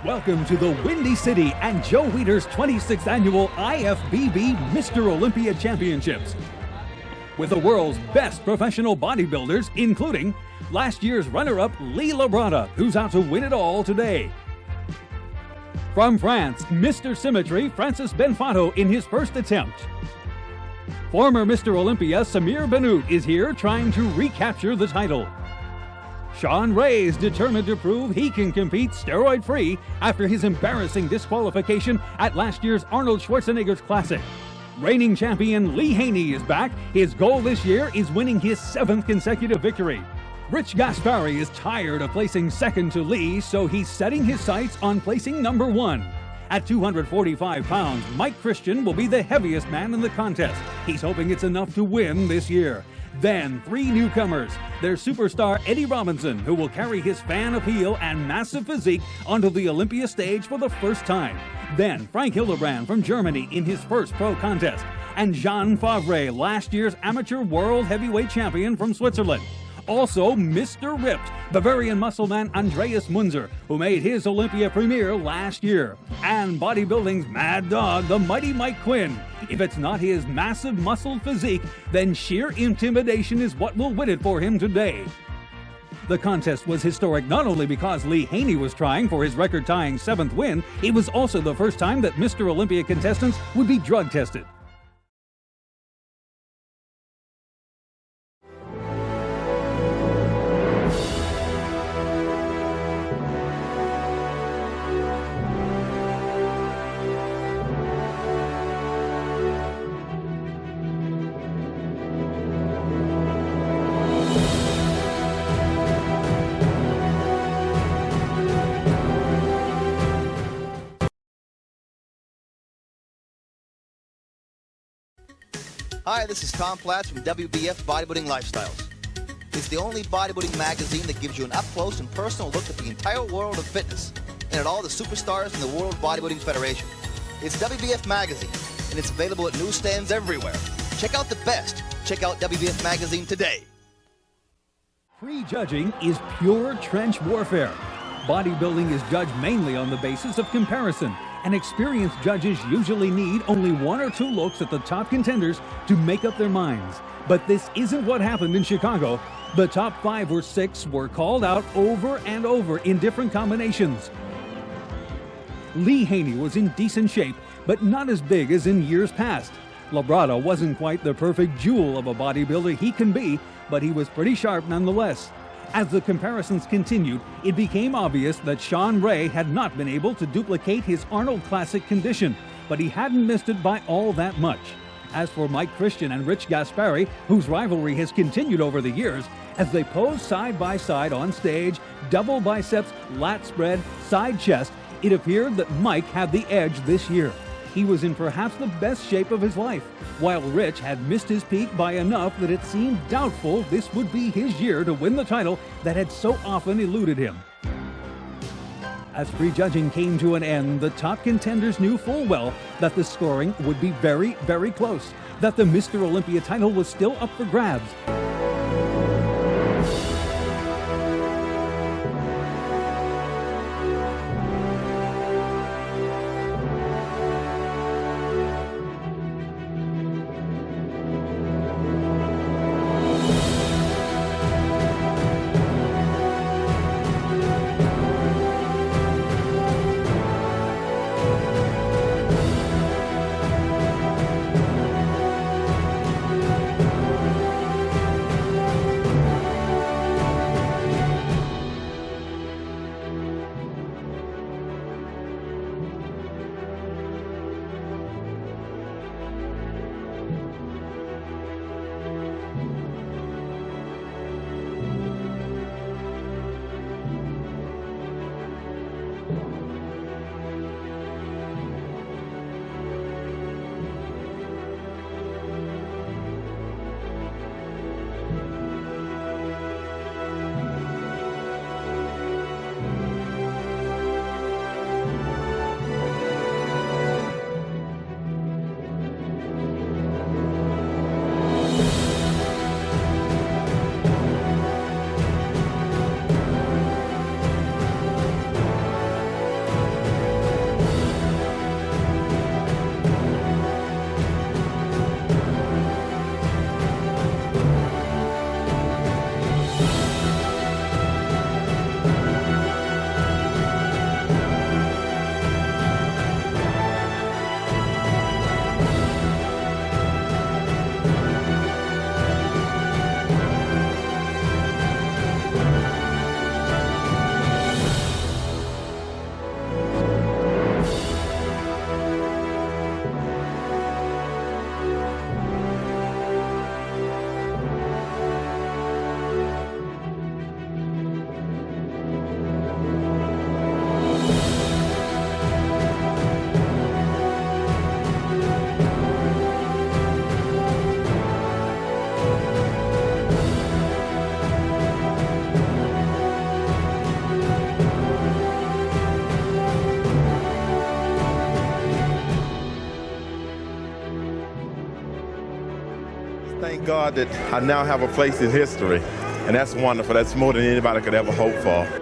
Welcome to the Windy City and Joe Weider's 26th annual IFBB Mr. Olympia Championships. With the world's best professional bodybuilders, including last year's runner-up Lee Labrada, who's out to win it all today. From France, Mr. Symmetry Francis Benfatto in his first attempt. Former Mr. Olympia Samir Bannout is here trying to recapture the title. Shawn Ray is determined to prove he can compete steroid-free after his embarrassing disqualification at last year's Arnold Schwarzenegger's Classic. Reigning champion Lee Haney is back. His goal this year is winning his 7th consecutive victory. Rich Gaspari is tired of placing second to Lee, so he's setting his sights on placing number 1. At 245 pounds, Mike Christian will be the heaviest man in the contest. He's hoping it's enough to win this year. Then, 3 newcomers. There's superstar Eddie Robinson, who will carry his fan appeal and massive physique onto the Olympia stage for the first time. Then, Frank Hillebrand from Germany in his first pro contest. And Jean-Luc Favre, last year's amateur world heavyweight champion from Switzerland. Also, Mr. Ripped, Bavarian muscleman Andreas Munzer, who made his Olympia premiere last year. And bodybuilding's mad dog, the mighty Mike Quinn. If it's not his massive muscled physique, then sheer intimidation is what will win it for him today. The contest was historic not only because Lee Haney was trying for his record-tying 7th win, it was also the first time that Mr. Olympia contestants would be drug tested. Hi, this is Tom Platz from WBF Bodybuilding Lifestyles. It's the only bodybuilding magazine that gives you an up-close and personal look at the entire world of fitness and at all the superstars in the World Bodybuilding Federation. It's WBF Magazine, and it's available at newsstands everywhere. Check out the best. Check out WBF Magazine today. Prejudging is pure trench warfare. Bodybuilding is judged mainly on the basis of comparison, and experienced judges usually need only 1 or 2 looks at the top contenders to make up their minds. But this isn't what happened in Chicago. The top 5 or 6 were called out over and over in different combinations. Lee Haney was in decent shape, but not as big as in years past. Labrada wasn't quite the perfect jewel of a bodybuilder he can be, but he was pretty sharp nonetheless. As the comparisons continued, it became obvious that Shawn Ray had not been able to duplicate his Arnold Classic condition, but he hadn't missed it by all that much. As for Mike Christian and Rich Gaspari, whose rivalry has continued over the years, as they posed side by side on stage, double biceps, lat spread, side chest, it appeared that Mike had the edge this year. He was in perhaps the best shape of his life, while Rich had missed his peak by enough that it seemed doubtful this would be his year to win the title that had so often eluded him. As prejudging came to an end, the top contenders knew full well that the scoring would be very, very close, that the Mr. Olympia title was still up for grabs. Thank you. thank God that I now have a place in history, and that's wonderful. That's more than anybody could ever hope for.